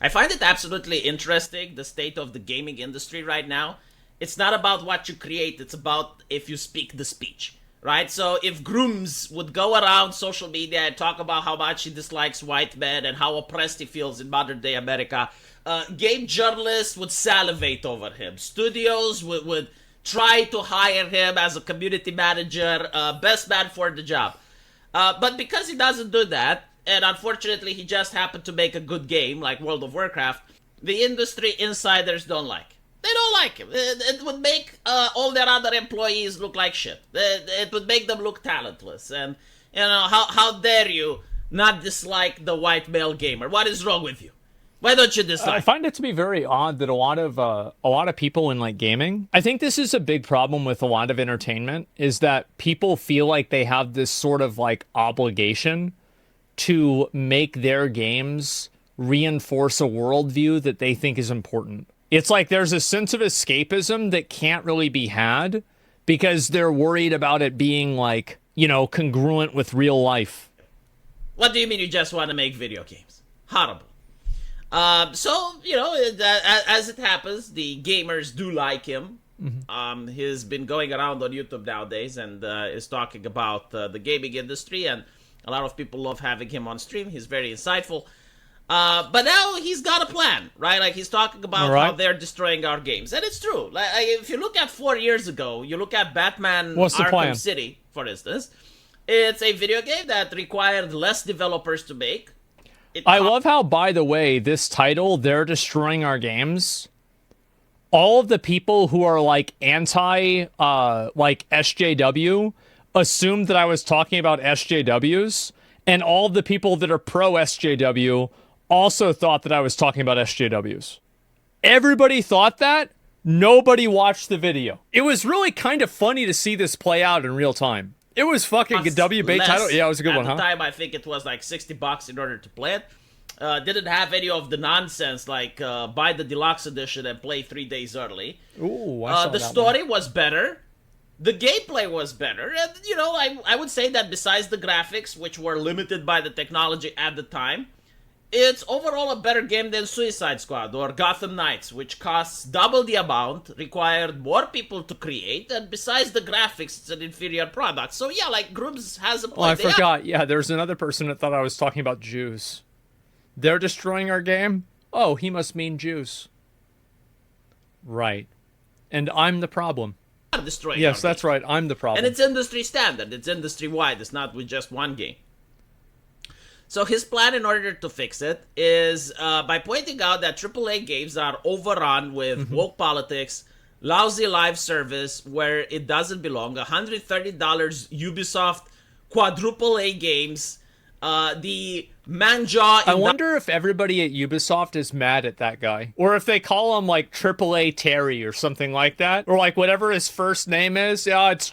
I find it absolutely interesting, the state of the gaming industry right now. It's not about what you create, it's about if you speak the speech, right? So if Grooms would go around social media and talk about how much he dislikes white men and how oppressed he feels in modern day America, game journalists would salivate over him. Studios would try to hire him as a community manager, best man for the job. But because he doesn't do that, and unfortunately he just happened to make a good game like World of Warcraft, the industry insiders don't like him. They don't like him. It would make all their other employees look like shit. It would make them look talentless. And, you know, how dare you not dislike the white male gamer? What is wrong with you? Why don't you dislike? I find it to be very odd that a lot of people in like gaming. I think this is a big problem with a lot of entertainment, is that people feel like they have this sort of like obligation to make their games reinforce a worldview that they think is important. It's like there's a sense of escapism that can't really be had because they're worried about it being like, you know, congruent with real life. What do you mean you just want to make video games? Horrible. So, you know, as it happens, the gamers do like him. Mm-hmm. He's been going around on YouTube nowadays and is talking about the gaming industry, and a lot of people love having him on stream. He's very insightful. But now he's got a plan, right? Like, he's talking about how they're destroying our games. And it's true. Like, if you look at 4 years ago, you look at Batman Arkham City, for instance. It's a video game that required less developers to make. I love how, by the way, this title, They're Destroying Our Games, all of the people who are, like, anti, like, SJW assumed that I was talking about SJWs, and all of the people that are pro-SJW also thought that I was talking about SJWs. Everybody thought that. Nobody watched the video. It was really kind of funny to see this play out in real time. It was fucking a WB title. Yeah, it was a good one, huh? At the time, I think it was like $60 in order to play it. Didn't have any of the nonsense like buy the deluxe edition and play 3 days early. Ooh, the story was better. The gameplay was better. And, you know, I would say that besides the graphics, which were limited by the technology at the time, it's overall a better game than Suicide Squad or Gotham Knights, which costs double the amount, required more people to create, and besides the graphics, it's an inferior product. So yeah, like, Grooms has a point. Oh, I forgot. Yeah, there's another person that thought I was talking about Jews. They're destroying our game? Oh, he must mean Jews. Right. And I'm the problem. Yes, that's right. I'm the problem. And it's industry standard. It's industry-wide. It's not with just one game. So his plan in order to fix it is by pointing out that AAA games are overrun with woke politics, lousy live service where it doesn't belong, $130 Ubisoft quadruple A games, the Manjaw... I wonder if everybody at Ubisoft is mad at that guy. Or if they call him, like, AAA Terry or something like that. Or, like, whatever his first name is. Yeah, it's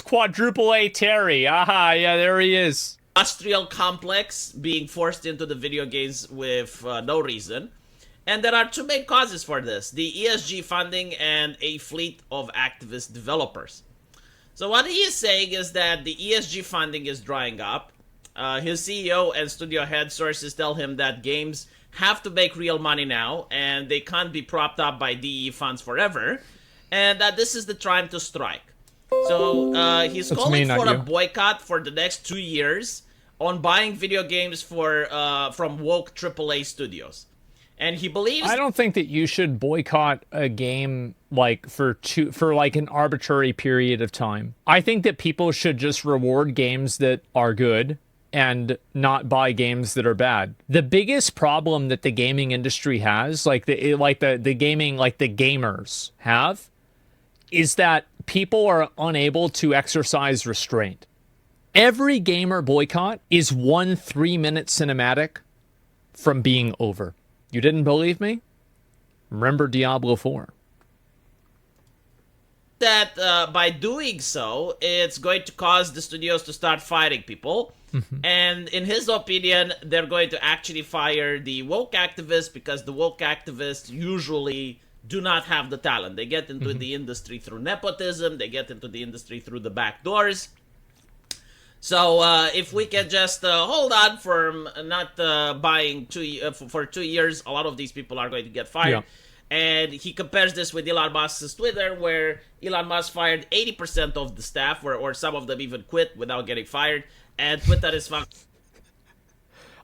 quadruple A Terry. Aha, yeah, there he is. Industrial complex being forced into the video games with no reason. And there are two main causes for this: the ESG funding and a fleet of activist developers. So what he is saying is that the ESG funding is drying up. His CEO and studio head sources tell him that games have to make real money now, and they can't be propped up by DE funds forever, and that this is the time to strike. So he's calling for a boycott for the next 2 years on buying video games from woke AAA studios. And he believes... I don't think that you should boycott a game like for like an arbitrary period of time. I think that people should just reward games that are good and not buy games that are bad. The biggest problem that the gaming industry has, like the gamers have, is that people are unable to exercise restraint. Every gamer boycott is 1 3-minute cinematic from being over. You didn't believe me? Remember Diablo 4. That by doing so, it's going to cause the studios to start firing people. And in his opinion, they're going to actually fire the woke activists because the woke activists usually do not have the talent. They get into the industry through nepotism. They get into the industry through the back doors. So if we can just hold on for not buying for 2 years, a lot of these people are going to get fired. Yeah. And he compares this with Elon Musk's Twitter, where Elon Musk fired 80% of the staff, or some of them even quit without getting fired. And Twitter is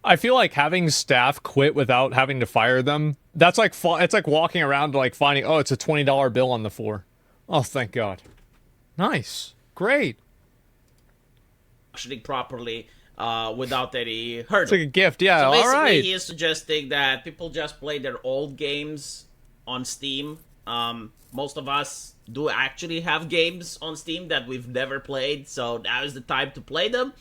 I feel like having staff quit without having to fire them, that's like it's like walking around like finding, oh, it's a $20 bill on the floor. Oh, thank God. Nice. Great. functioning properly without any hurdle. It's like a gift. Yeah, So all basically, right. he is suggesting that people just play their old games on Steam. Most of us do actually have games on Steam that we've never played, so now is the time to play them.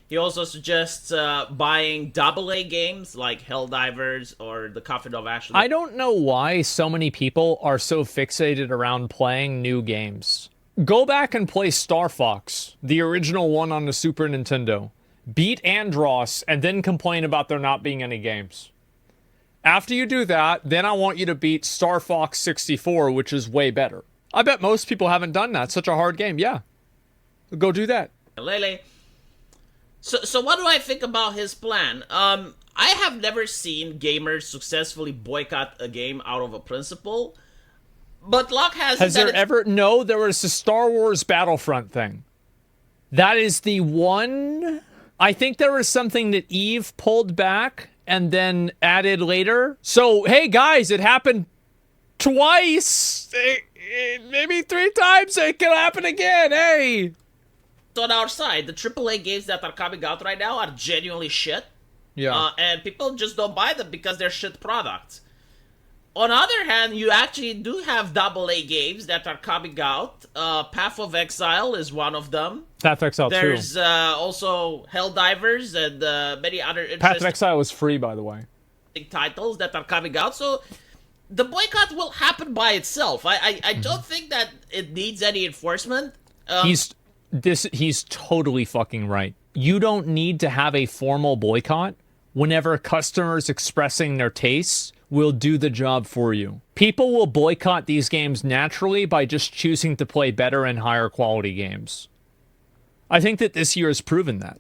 He also suggests buying AA games like Helldivers or The Coffin of Ashley. I don't know why so many people are so fixated around playing new games. Go back and play Star Fox, the original one on the Super Nintendo. Beat Andross, and then complain about there not being any games. After you do that, then I want you to beat Star Fox 64, which is way better. I bet most people haven't done that. It's such a hard game. Yeah. Go do that. Lele. So what do I think about his plan? I have never seen gamers successfully boycott a game out of a principle. But luck has there ever... No, there was the Star Wars Battlefront thing. That is the one... I think there was something that Eve pulled back and then added later. So, hey guys, it happened twice. Maybe 3 times. It can happen again. Hey. On our side, the AAA games that are coming out right now are genuinely shit. Yeah. And people just don't buy them because they're shit products. On the other hand, you actually do have AA games that are coming out. Path of Exile is one of them. Path of Exile 2. There's also Helldivers and many other interesting Path of Exile was free, by the way. titles that are coming out. So the boycott will happen by itself. I don't think that it needs any enforcement. He's totally fucking right. You don't need to have a formal boycott whenever customers expressing their tastes will do the job for you. People will boycott these games naturally by just choosing to play better and higher quality games. I think that this year has proven that.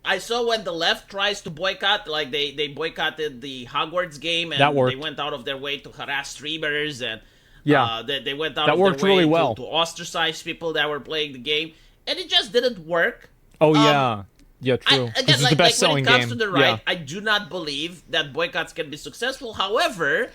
I saw when the left tries to boycott, like they boycotted the Hogwarts game, and they went out of their way to harass streamers, and they went out of their way really well. to ostracize people that were playing the game, and it just didn't work. Oh yeah. Yeah, true. Again, like when it comes to the right, I do not believe that boycotts can be successful. However,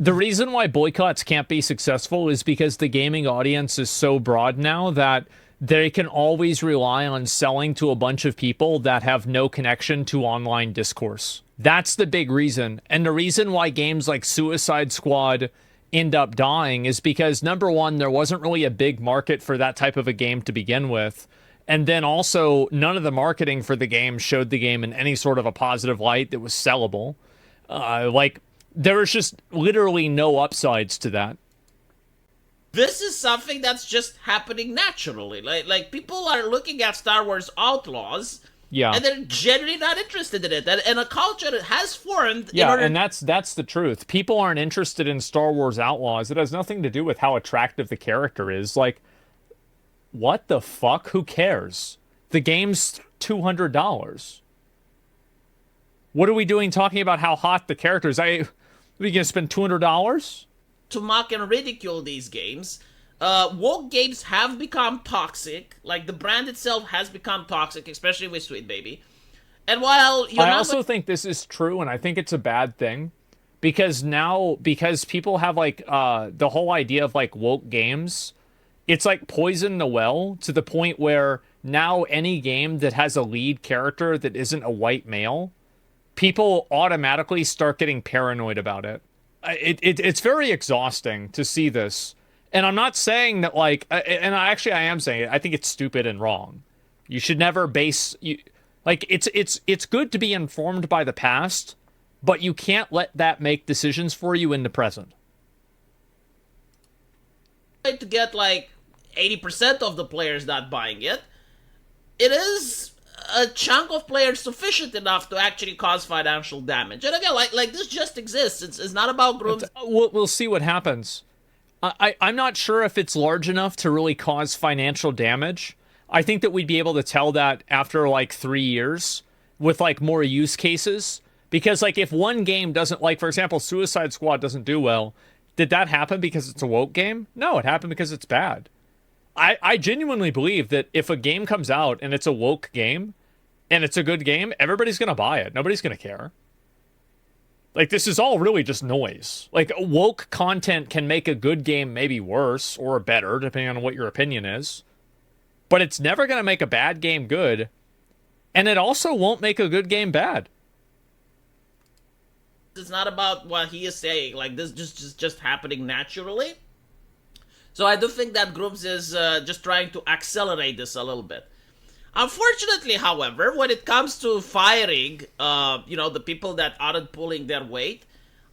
the reason why boycotts can't be successful is because the gaming audience is so broad now that they can always rely on selling to a bunch of people that have no connection to online discourse. That's the big reason. And the reason why games like Suicide Squad end up dying is because, number one, there wasn't really a big market for that type of a game to begin with. And then also, none of the marketing for the game showed the game in any sort of a positive light that was sellable. There was just literally no upsides to that. This is something that's just happening naturally. Like people are looking at Star Wars Outlaws, and they're generally not interested in it. And a culture has formed. And that's the truth. People aren't interested in Star Wars Outlaws. It has nothing to do with how attractive the character is. Like, what the fuck? Who cares? The game's $200. What are we doing talking about how hot the character is? We gonna spend $200? To mock and ridicule these games. Woke games have become toxic. Like, the brand itself has become toxic, especially with Sweet Baby. And while I also think this is true, and I think it's a bad thing. Because people have, like, the whole idea of, like, woke games, it's like poison the well to the point where now any game that has a lead character that isn't a white male, people automatically start getting paranoid about it. It's very exhausting to see this. And I'm not saying that, like, I am saying it. I think it's stupid and wrong. You should never base... It's good to be informed by the past, but you can't let that make decisions for you in the present. To get, like, 80% of the players not buying it, it is a chunk of players sufficient enough to actually cause financial damage. And again, like this just exists. It's not about groups. We'll see what happens. I'm not sure if it's large enough to really cause financial damage. I think that we'd be able to tell that after like 3 years with like more use cases. Because like if one game doesn't, like for example, Suicide Squad doesn't do well, did that happen because it's a woke game? No, it happened because it's bad. I genuinely believe that if a game comes out and it's a woke game and it's a good game, everybody's going to buy it. Nobody's going to care. Like, this is all really just noise. Like, woke content can make a good game maybe worse or better, depending on what your opinion is. But it's never going to make a bad game good. And it also won't make a good game bad. It's not about what he is saying. Like, this just happening naturally. So I do think that Grooms is just trying to accelerate this a little bit. Unfortunately, however, when it comes to firing, the people that aren't pulling their weight,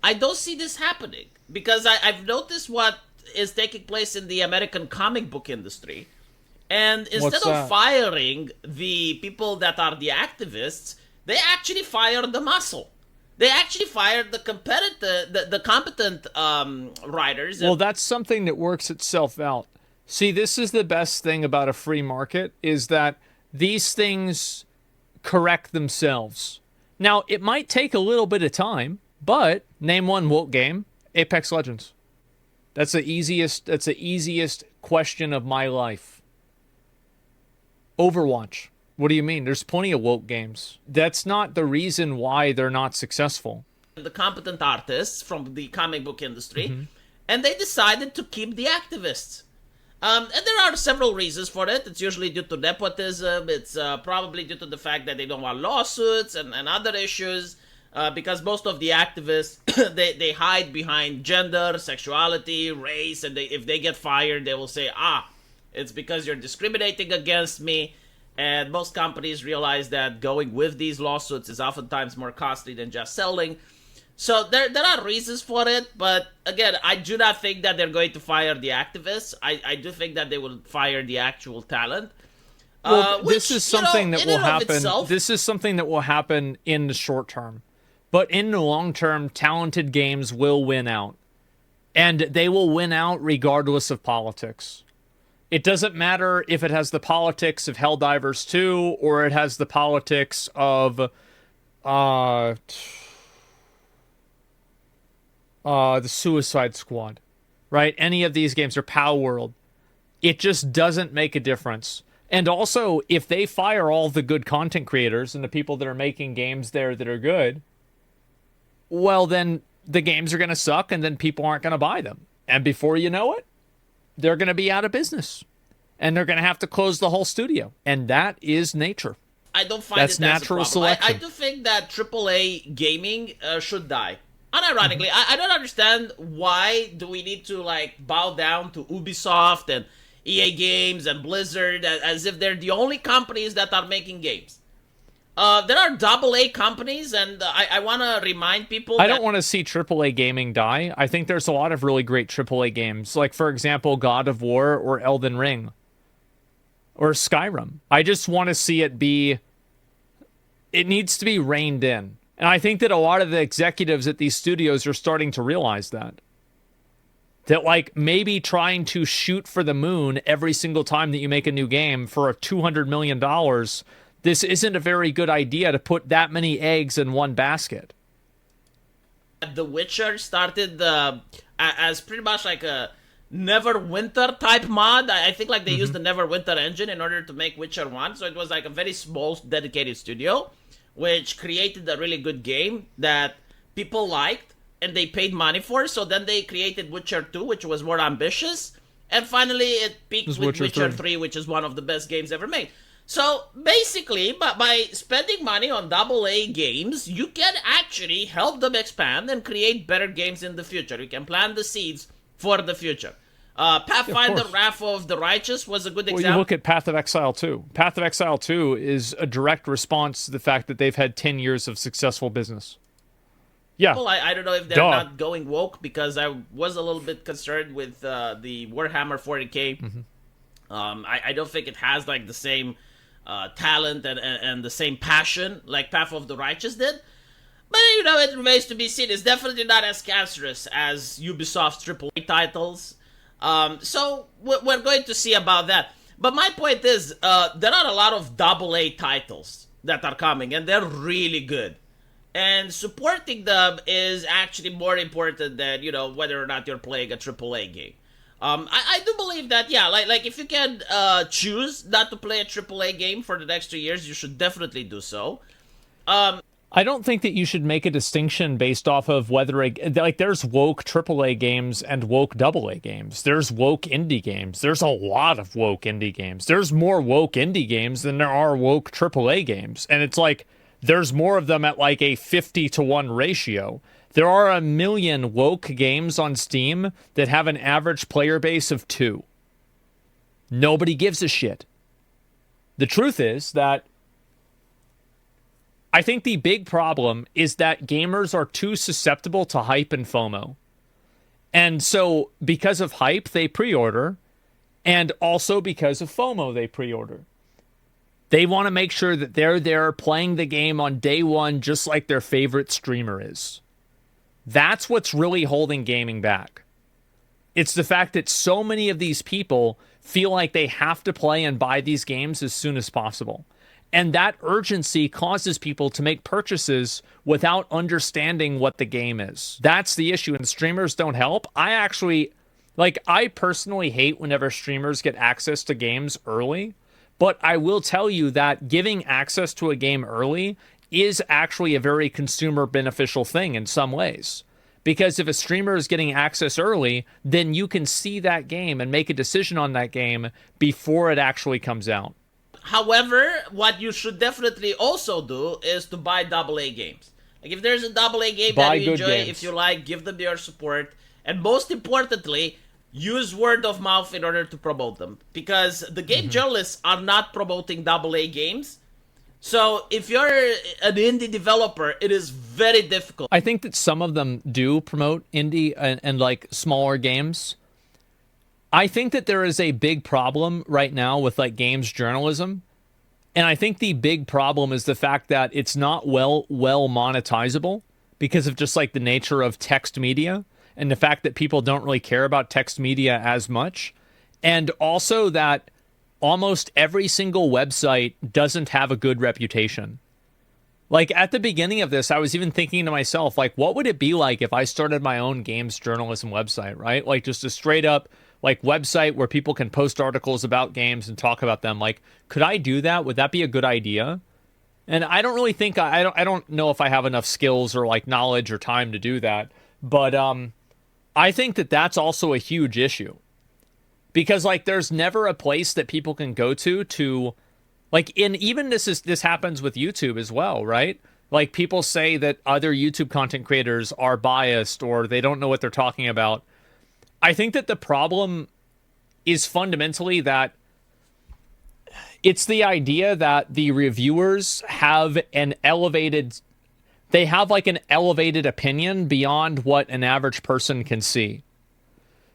I don't see this happening. Because I've noticed what is taking place in the American comic book industry. And instead of firing the people that are the activists, they actually fired the muscle. They actually fired the competent writers. Well, that's something that works itself out. See, this is the best thing about a free market, is that these things correct themselves. Now, it might take a little bit of time, but name one woke game, Apex Legends. That's the easiest question of my life. Overwatch. What do you mean? There's plenty of woke games. That's not the reason why they're not successful. The competent artists from the comic book industry, and they decided to keep the activists. And there are several reasons for it. It's usually due to nepotism. It's probably due to the fact that they don't want lawsuits and other issues. Because most of the activists, they hide behind gender, sexuality, race, and if they get fired, they will say, it's because you're discriminating against me. And most companies realize that going with these lawsuits is oftentimes more costly than just selling. So there are reasons for it, but again, I do not think that they're going to fire the activists. I do think that they will fire the actual talent. Well, this is something that will happen. This is something that will happen in the short term. But in the long term, talented games will win out. And they will win out regardless of politics. It doesn't matter if it has the politics of Helldivers 2 or it has the politics of the Suicide Squad, right? Any of these games, or Pow World. It just doesn't make a difference. And also, if they fire all the good content creators and the people that are making games there that are good, well, then the games are going to suck and then people aren't going to buy them. And before you know it, they're going to be out of business. And they're going to have to close the whole studio. And that is nature. I don't find That's natural selection. I do think that AAA gaming should die. Unironically, I don't understand why do we need to bow down to Ubisoft and EA Games and Blizzard as if they're the only companies that are making games. There are AA companies, and I want to remind people I don't want to see AAA gaming die. I think there's a lot of really great AAA games, like, for example, God of War or Elden Ring or Skyrim. I just want to see it needs to be reined in. And I think that a lot of the executives at these studios are starting to realize that. That, maybe trying to shoot for the moon every single time that you make a new game for a $200 million, this isn't a very good idea to put that many eggs in one basket. The Witcher started as pretty much like a Neverwinter type mod. I think they used the Neverwinter engine in order to make Witcher 1. So it was a very small, dedicated studio, which created a really good game that people liked and they paid money for. So then they created Witcher 2, which was more ambitious. And finally it peaked with Witcher 3, which is one of the best games ever made. So basically, by spending money on AA games, you can actually help them expand and create better games in the future. You can plant the seeds for the future. Pathfinder Wrath of the Righteous was a good example. Well, you look at Path of Exile 2. Path of Exile 2 is a direct response to the fact that they've had 10 years of successful business. Yeah. Well, I don't know if they're not going woke, because I was a little bit concerned with the Warhammer 40k. I don't think it has the same talent and the same passion like Path of the Righteous did. But, it remains to be seen. It's definitely not as cancerous as Ubisoft's AAA titles. So we're going to see about that. But my point is, there are a lot of AA titles that are coming, and they're really good. And supporting them is actually more important than, whether or not you're playing a AAA game. I do believe that, yeah, like if you can choose not to play a AAA game for the next 2 years, you should definitely do so. I don't think that you should make a distinction based off of whether there's woke AAA games and woke AA games. There's woke indie games. There's a lot of woke indie games. There's more woke indie games than there are woke AAA games. And it's like there's more of them at like a 50-to-1 ratio. There are 1 million woke games on Steam that have an average player base of 2. Nobody gives a shit. The truth is that I think the big problem is that gamers are too susceptible to hype and FOMO. And so because of hype, they pre-order. And also because of FOMO, they pre-order. They want to make sure that they're there playing the game on day one, just like their favorite streamer is. That's what's really holding gaming back. It's the fact that so many of these people feel like they have to play and buy these games as soon as possible. And that urgency causes people to make purchases without understanding what the game is. That's the issue, and streamers don't help. I personally hate whenever streamers get access to games early, but I will tell you that giving access to a game early is actually a very consumer beneficial thing in some ways. Because if a streamer is getting access early, then you can see that game and make a decision on that game before it actually comes out. However, what you should definitely also do is to buy AA games. Like if there's a AA game that you enjoy, if you like, give them your support. And most importantly, use word of mouth in order to promote them. Because the game journalists are not promoting AA games. So if you're an indie developer, it is very difficult. I think that some of them do promote indie and like smaller games. I think that there is a big problem right now with like games journalism. And I think the big problem is the fact that it's not well monetizable because of just like the nature of text media and the fact that people don't really care about text media as much. And also that almost every single website doesn't have a good reputation. Like at the beginning of this, I was even thinking to myself, like, what would it be like if I started my own games journalism website, right? Like just a straight up like website where people can post articles about games and talk about them. Like, could I do that? Would that be a good idea? And I don't really think I don't know if I have enough skills or like knowledge or time to do that. But I think that that's also a huge issue. Because like there's never a place that people can go to like even this happens with YouTube as well, right? Like people say that other YouTube content creators are biased or they don't know what they're talking about. I think that the problem is fundamentally that it's the idea that the reviewers have an elevated opinion beyond what an average person can see.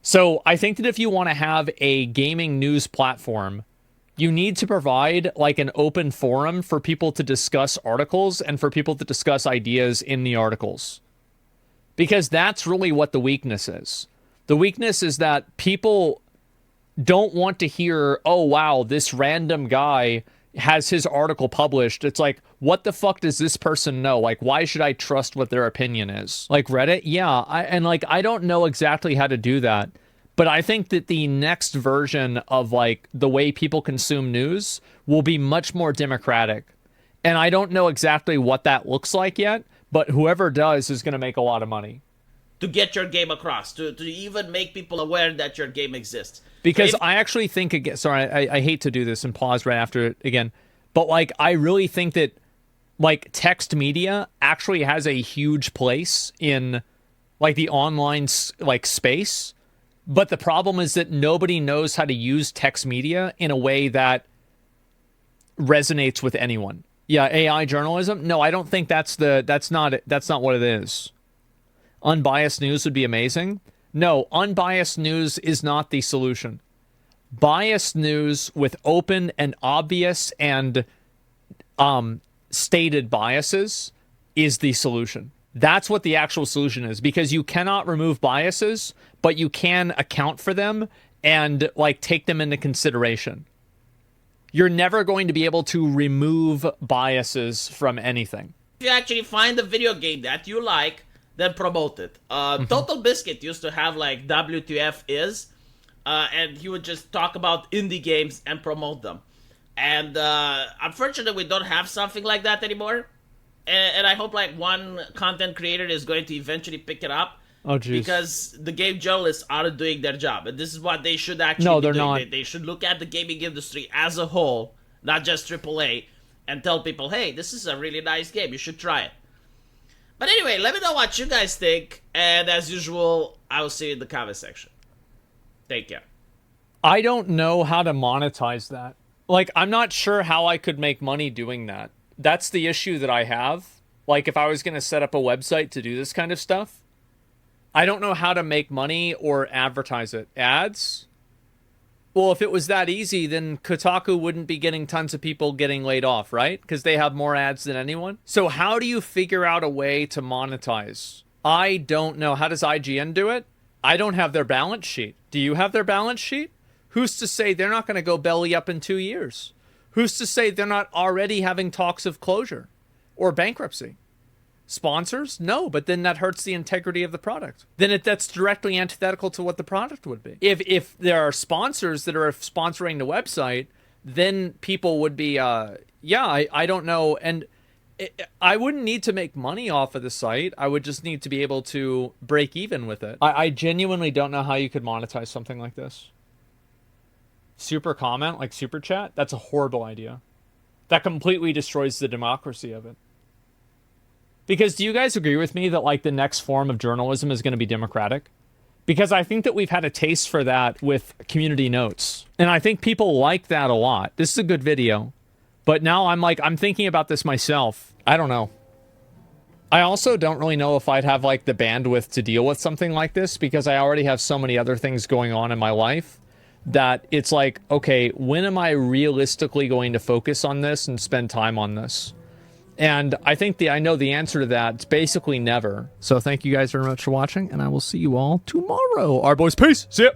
So I think that if you want to have a gaming news platform, you need to provide like an open forum for people to discuss articles and for people to discuss ideas in the articles. Because that's really what the weakness is. The weakness is that people don't want to hear, oh, wow, this random guy has his article published. It's like, what the fuck does this person know? Like, why should I trust what their opinion is? Like Reddit? Yeah. I don't know exactly how to do that. But I think that the next version of like the way people consume news will be much more democratic. And I don't know exactly what that looks like yet, but whoever does is going to make a lot of money. To get your game across, to even make people aware that your game exists. Because I actually think, again, sorry, I hate to do this and pause right after it again, but like I really think that like text media actually has a huge place in like the online like space. But the problem is that nobody knows how to use text media in a way that resonates with anyone. Yeah, AI journalism? No, I don't think that's not what it is. Unbiased news would be amazing. No, unbiased news is not the solution. Biased news with open and obvious and stated biases is the solution. That's what the actual solution is, because you cannot remove biases, but you can account for them and like take them into consideration. You're never going to be able to remove biases from anything. If you actually find a video game that you like, then promote it. Total Biscuit used to have like WTF is, and he would just talk about indie games and promote them. And unfortunately, we don't have something like that anymore. And I hope like one content creator is going to eventually pick it up. Oh, jeez. Because the game journalists aren't doing their job. And this is what they should actually no, be they're doing. not. They should look at the gaming industry as a whole, not just AAA, and tell people, hey, this is a really nice game. You should try it. But anyway, let me know what you guys think. And as usual, I will see you in the comment section. Take care. I don't know how to monetize that. Like, I'm not sure how I could make money doing that. That's the issue that I have. Like, if I was going to set up a website to do this kind of stuff, I don't know how to make money or advertise it. Ads? Well, if it was that easy, then Kotaku wouldn't be getting tons of people getting laid off, right? Because they have more ads than anyone. So how do you figure out a way to monetize? I don't know. How does IGN do it? I don't have their balance sheet. Do you have their balance sheet? Who's to say they're not going to go belly up in 2 years? Who's to say they're not already having talks of closure or bankruptcy? Sponsors? No, but then that hurts the integrity of the product. Then that's directly antithetical to what the product would be. If there are sponsors that are sponsoring the website, then people would be, I don't know. And I wouldn't need to make money off of the site. I would just need to be able to break even with it. I genuinely don't know how you could monetize something like this. Super comment, like super chat? That's a horrible idea. That completely destroys the democracy of it. Because do you guys agree with me that like the next form of journalism is going to be democratic? Because I think that we've had a taste for that with community notes. And I think people like that a lot. This is a good video. But now I'm thinking about this myself. I don't know. I also don't really know if I'd have like the bandwidth to deal with something like this because I already have so many other things going on in my life that it's like, okay, when am I realistically going to focus on this and spend time on this? And I think I know the answer to that. It's basically never. So thank you guys very much for watching, and I will see you all tomorrow. Our boys, peace. See ya.